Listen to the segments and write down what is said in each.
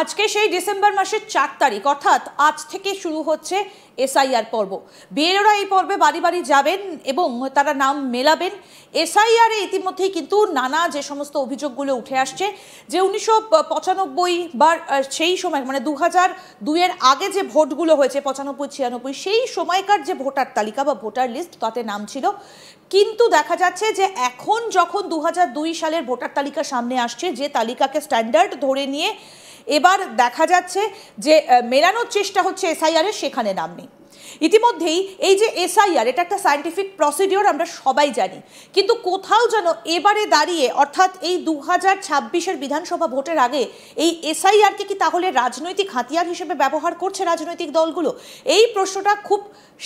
আজকে সেই ডিসেম্বর মাসের 4 তারিখ অর্থাৎ আজ থেকে শুরু হচ্ছে এসআইআর পর্ব। বিএলওরা এই পর্বে বাড়ি বাড়ি যাবেন এবং তারা নাম মেলাবেন। এসআইআরে ইতিমধ্যেই কিন্তু নানা যে সমস্ত অভিযোগগুলো উঠে আসছে যে 1995 বা সেই সময় মানে 2002-এর আগে যে ভোটগুলো হয়েছে 95-96 সেই সময়কার যে ভোটার তালিকা বা ভোটার লিস্ট তাতে নাম ছিল, কিন্তু দেখা যাচ্ছে যে এখন যখন 2002 সালের ভোটার তালিকা সামনে আসছে, যে তালিকাকে স্ট্যান্ডার্ড ধরে নিয়ে এবার দেখা যাচ্ছে যে মেলানোর চেষ্টা হচ্ছে এসআইআর এর, সেখানে নাম নেই। ইতিমধ্যেই এই যে এসআইআর, এটা একটা সায়েন্টিফিক প্রসিডিওর আমরা সবাই জানি, কিন্তু কোথাও যেন এবারে দাঁড়িয়ে অর্থাৎ এই 2026-এর বিধানসভা ভোটের আগে এই এসআইআরকে কি তাহলে রাজনৈতিক হাতিয়ার হিসেবে ব্যবহার করছে রাজনৈতিক দলগুলো? এই প্রশ্নটা খুব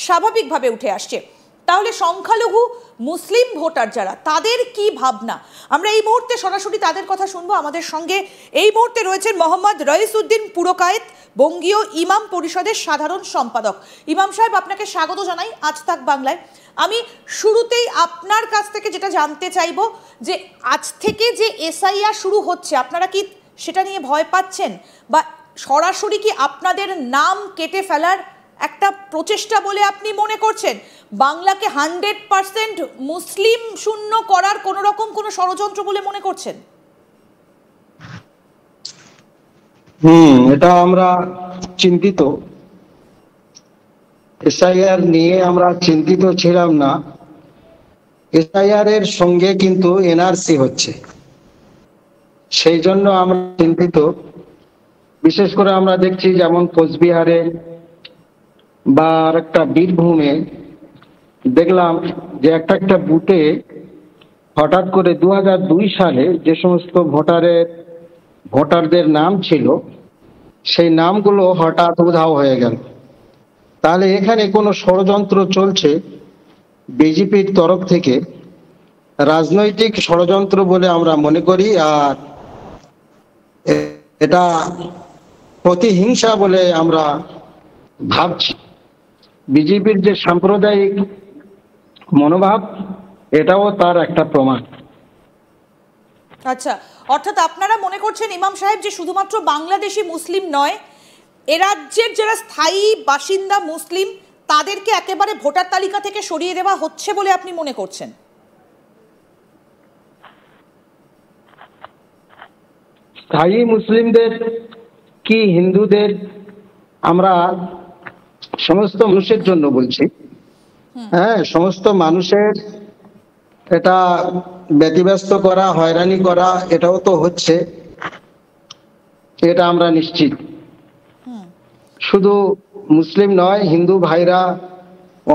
স্বাভাবিকভাবে উঠে আসছে। তাহলে সংখ্যালঘু মুসলিম ভোটার যারা, তাদের কি ভাবনা, আমরা এই মুহূর্তে সরাসরি তাদের কথা শুনবো। আমাদের সঙ্গে এই মুহূর্তে রয়েছেন মোহাম্মদ রইসউদ্দিন পুরকায়েত, বঙ্গীয় ইমাম পরিষদের সাধারণ সম্পাদক। ইমাম সাহেব, আপনাকে স্বাগত জানাই আজ তাক বাংলায়। আমি শুরুতেই আপনার কাছ থেকে যেটা জানতে চাইবো যে আজ থেকে যে এসআইআর শুরু হচ্ছে, আপনারা কি সেটা নিয়ে ভয় পাচ্ছেন, বা সরাসরি কি আপনাদের নাম কেটে ফেলার একটা প্রচেষ্টা বলে আপনি মনে করছেন? বাংলাকে 100% মুসলিম শূন্য করার কোন রকম কোন ষড়যন্ত্র বলে মনে করছেন? এটা আমরা চিন্তিত। এসআইআর নিয়ে আমরা চিন্তিত ছিলাম না, এসআইআর এর সঙ্গে কিন্তু এনআরসি হচ্ছে, সেই জন্য আমরা চিন্তিত। বিশেষ করে আমরা দেখছি যেমন কোচবিহারে বা একটা বীরভূমে দেখলাম যে একটা বুথে হঠাৎ করে 2002 সালে যে সমস্ত ভোটারদের নাম ছিল সেই নামগুলো হঠাৎ উধাও হয়ে গেল। তাহলে এখানে কোনো ষড়যন্ত্র চলছে বিজেপির তরফ থেকে, রাজনৈতিক ষড়যন্ত্র বলে আমরা মনে করি। আর এটা প্রতিহিংসা বলে আমরা ভাবছি। বিজেপির যে সাম্প্রদায়িক মনোভাব, এটাও তার একটা প্রমাণ। আচ্ছা, অর্থাৎ আপনারা মনে করছেন ইমাম সাহেব যে শুধুমাত্র বাংলাদেশি মুসলিম নয়, এ রাজ্যের যারা স্থায়ী বাসিন্দা মুসলিম তাদেরকে একেবারে ভোটার তালিকা থেকে সরিয়ে দেওয়া হচ্ছে বলে আপনি মনে করছেন? স্থায়ী মুসলিমদের কি হিন্দুদের, আমরা সমস্ত মানুষের জন্য বলছি। হ্যাঁ, সমস্ত মানুষের এটা ব্যতিব্যস্ত করা, হয়রানি করা, এটাও তো হচ্ছে, এটা আমরা নিশ্চিত। শুধু মুসলিম নয়, হিন্দু ভাইরা,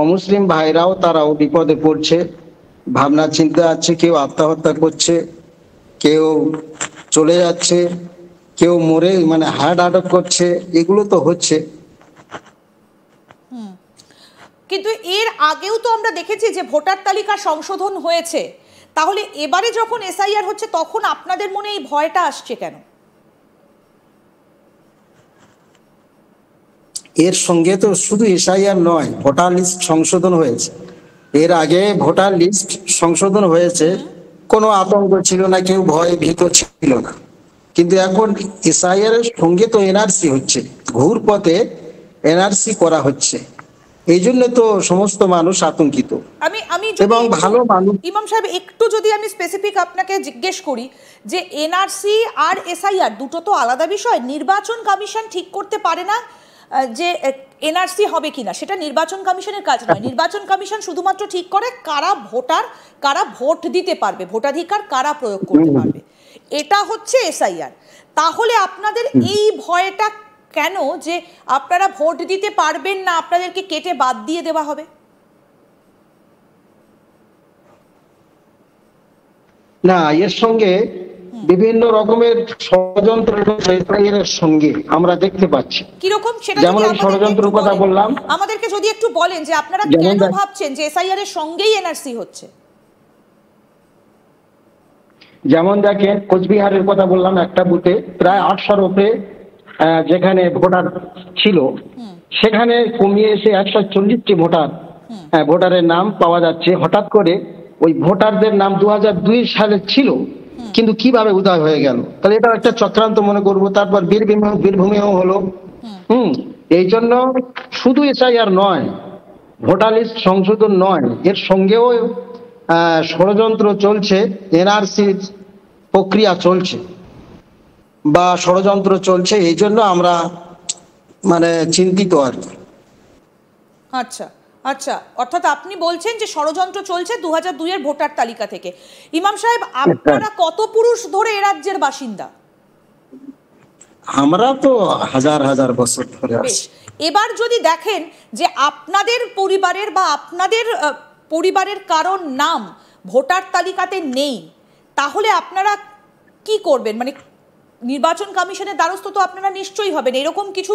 অমুসলিম ভাইরাও তারাও বিপদে পড়ছে, ভাবনা চিন্তা আছে, কেউ আত্মহত্যা করছে, কেউ চলে যাচ্ছে, কেউ মরে মানে হার্ট অ্যাটাক করছে, এগুলো তো হচ্ছে। কিন্তু এর আগেও তো আমরা দেখেছি যে ভোটার তালিকা সংশোধন হয়েছে, তাহলে এবারে যখন এসআইআর হচ্ছে তখন আপনাদের মনে এই ভয়টা আসছে কেন? এর সঙ্গে তো শুধু এসআইআর নয়, ভোটার লিস্ট সংশোধন হয়েছে। এর আগে ভোটার লিস্ট সংশোধন হয়েছে, কোনো আতঙ্ক ছিল না, কেউ ভয় ভীত ছিল না। কিন্তু এখন এসআইআর এর সঙ্গে তো এনআরসি হচ্ছে, ঘুর পথে এনআরসি করা হচ্ছে, এই জন্য তো সমস্ত মানুষ আতঙ্কিত। আমি এবং ভালো মানুষ। ইমাম সাহেব, একটু যদি আমি স্পেসিফিক আপনাকে জিজ্ঞেস করি যে এনআরসি আর এসআইআর দুটো তো আলাদা বিষয়। নির্বাচন কমিশন ঠিক করতে পারে না যে এনআরসি হবে কিনা, সেটা নির্বাচন কমিশনের কাজ নয়। নির্বাচন কমিশন শুধুমাত্র ঠিক করে কারা ভোটার, কারা ভোট দিতে পারবে, ভোটাধিকার কারা প্রয়োগ করতে পারবে, এটা হচ্ছে এসআইআর। তাহলে আপনাদের এই ভয়টা কেন যে আপনারা ভোট দিতে পারবেন না, আপনাদেরকে কেটে বাদ দিয়ে দেওয়া হবে? না, এর সঙ্গে বিভিন্ন রকমের ষড়যন্ত্র এর সঙ্গে আমরা দেখতে পাচ্ছি। কিরকম সেটা যেমন ষড়যন্ত্রের কথা বললাম, আমাদেরকে যদি একটু বলেন যে আপনারা কেন ভাবছেন যে এসআইআর এর সঙ্গেই এনআরসি হচ্ছে? যেমন দেখেন, কোচবিহারের কথা বললাম, একটা বুথে প্রায় 800-র উপরে যেখানে ভোটার ছিল, সেখানে কমিয়ে এসে 140টি ভোটারের নাম পাওয়া যাচ্ছে। হঠাৎ করে ওই ভোটারদের নাম 2002 সালে ছিল, কিন্তু কিভাবে উদয় হয়ে গেল, তাহলে এটা একটা চক্রান্ত মনে করবো। তারপর বীরভূমেও হলো। এই জন্য শুধু এসআইআর নয়, ভোটার লিস্ট সংশোধন নয়, এর সঙ্গেও ষড়যন্ত্র চলছে, এনআরসি প্রক্রিয়া চলছে বা ষড়যন্ত্র চলছে। এই জন্য আমরা মানে চিন্তিত আর কি। আচ্ছা আচ্ছা, অর্থাৎ আপনি বলছেন যে ষড়যন্ত্র চলছে 2002 এর ভোটার তালিকা থেকে। ইমাম সাহেব, আপনারা কত পুরুষ ধরে এ রাজ্যের বাসিন্দা? আমরা তো হাজার হাজার বছর ধরে বেশ, আছি। এবার যদি দেখেন যে আপনাদের পরিবারের বা আপনাদের পরিবারের কারোর নাম ভোটার তালিকাতে নেই, তাহলে আপনারা কি করবেন? মানে নির্বাচন কমিশনের দ্বারস্থ তো আপনারা নিশ্চয়ই হবেন, এরকম কিছু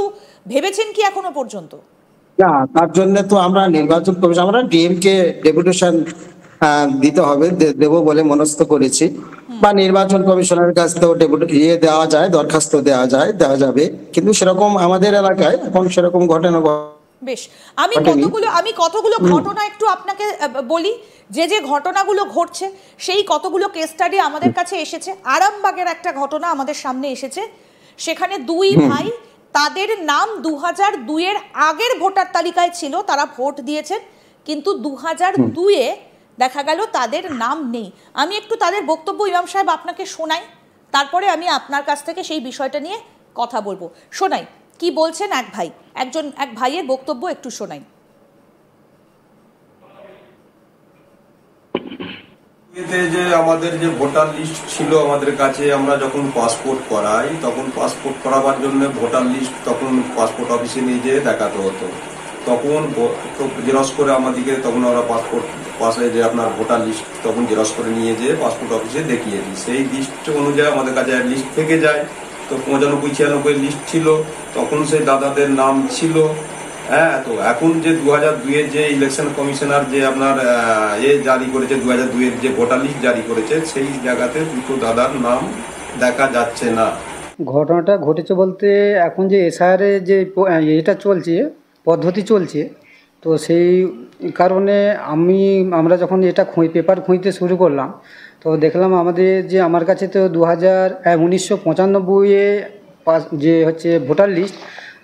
ভেবেছেন কি এখনো পর্যন্ত? না, তার জন্য তো আমরা নির্বাচন কমিশন, আমরা ডিএমকে ডেপুটেশন দিতে হবে, দেবো বলে মনস্থ করেছি। বা নির্বাচন কমিশনের কাছ থেকেও দেওয়া যায়, দরখাস্ত দেওয়া যাবে, কিন্তু সেরকম আমাদের এলাকায় এখন সেরকম ঘটনা। বেশ, আমি কতগুলো ঘটনা একটু আপনাকে বলি। যে ঘটনাগুলো ঘটছে সেই কতগুলো কেস স্টাডি আমাদের কাছে এসেছে। আরামবাগের একটা ঘটনা আমাদের সামনে এসেছে, সেখানে দুই ভাই, তাদের নাম 2002 এর আগের ভোটার তালিকায় ছিল, তারা ভোট দিয়েছেন, কিন্তু 2002-এ দেখা গেল তাদের নাম নেই। আমি একটু তাদের বক্তব্য ইমাম সাহেব আপনাকে শোনাই, তারপরে আমি আপনার কাছ থেকে সেই বিষয়টা নিয়ে কথা বলবো। শোনাই কি বলছেন এক ভাইয়ের বক্তব্য একটু শোনাই। যে আমাদের যে ভোটার লিস্ট ছিল আমাদের কাছে, আমরা যখন পাসপোর্ট করাই তখন পাসপোর্ট করাবার জন্য ভোটার লিস্ট তখন পাসপোর্ট অফিসে নিয়ে যেয়ে দেখাতে হতো। তখন জেরক্স করে আমাদেরকে, তখন আমরা পাসপোর্ট পাশে যে আপনার ভোটার লিস্ট তখন জেরক্স করে নিয়ে যেয়ে পাসপোর্ট অফিসে দেখিয়ে দিই। সেই লিস্ট অনুযায়ী আমাদের কাছে লিস্ট থেকে যায়। তো 95-96 লিস্ট ছিল, তখন সেই দাদাদের নাম ছিল। হ্যাঁ, তো এখন যে 2002-এর যে ইলেকশন কমিশনার যে আপনার জারি করেছে, 2002-এর যে ভোটার লিস্ট জারি করেছে, সেই জায়গাতে দুটো দাদার নাম দেখা যাচ্ছে না। ঘটনাটা ঘটেছে বলতে, এখন যে এসআইআর এর যে এটা চলছে, পদ্ধতি চলছে, তো সেই কারণে আমরা যখন এটা পেপার খুঁজতে শুরু করলাম, তো দেখলাম আমার কাছে তো 1995-এ যে হচ্ছে ভোটার লিস্ট,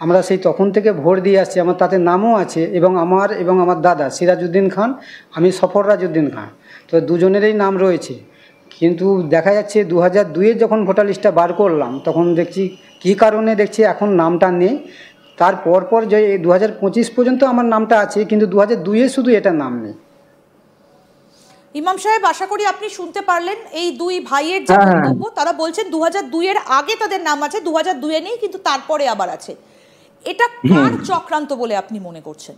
আমরা সেই তখন থেকে ভোট দিয়ে আসছি, আমার তাতে নামও আছে, এবং আমার দাদা সিরাজউদ্দিন খান, আমি সফররাজউদ্দিন খান, তো দুজনেরই নাম রয়েছে। কিন্তু দেখা যাচ্ছে 2002-এ যখন ভোটার লিস্টটা বার করলাম, তখন দেখছি কী কারণে এখন নামটা নেই। তার পর যে 2025 পর্যন্ত আমার নামটা আছে, কিন্তু 2002-এ শুধু এটার নাম নেই। ইমাম সাহেব, আশা করি আপনি শুনতে পারলেন এই দুই ভাইয়ের যে বক্তব্য। তারা বলছেন 2002-এর আগে তাদের নাম আছে, 2002-এ নেই, কিন্তু তারপরে আবার আছে। এটা কার চক্রান্ত বলে আপনি মনে করছেন?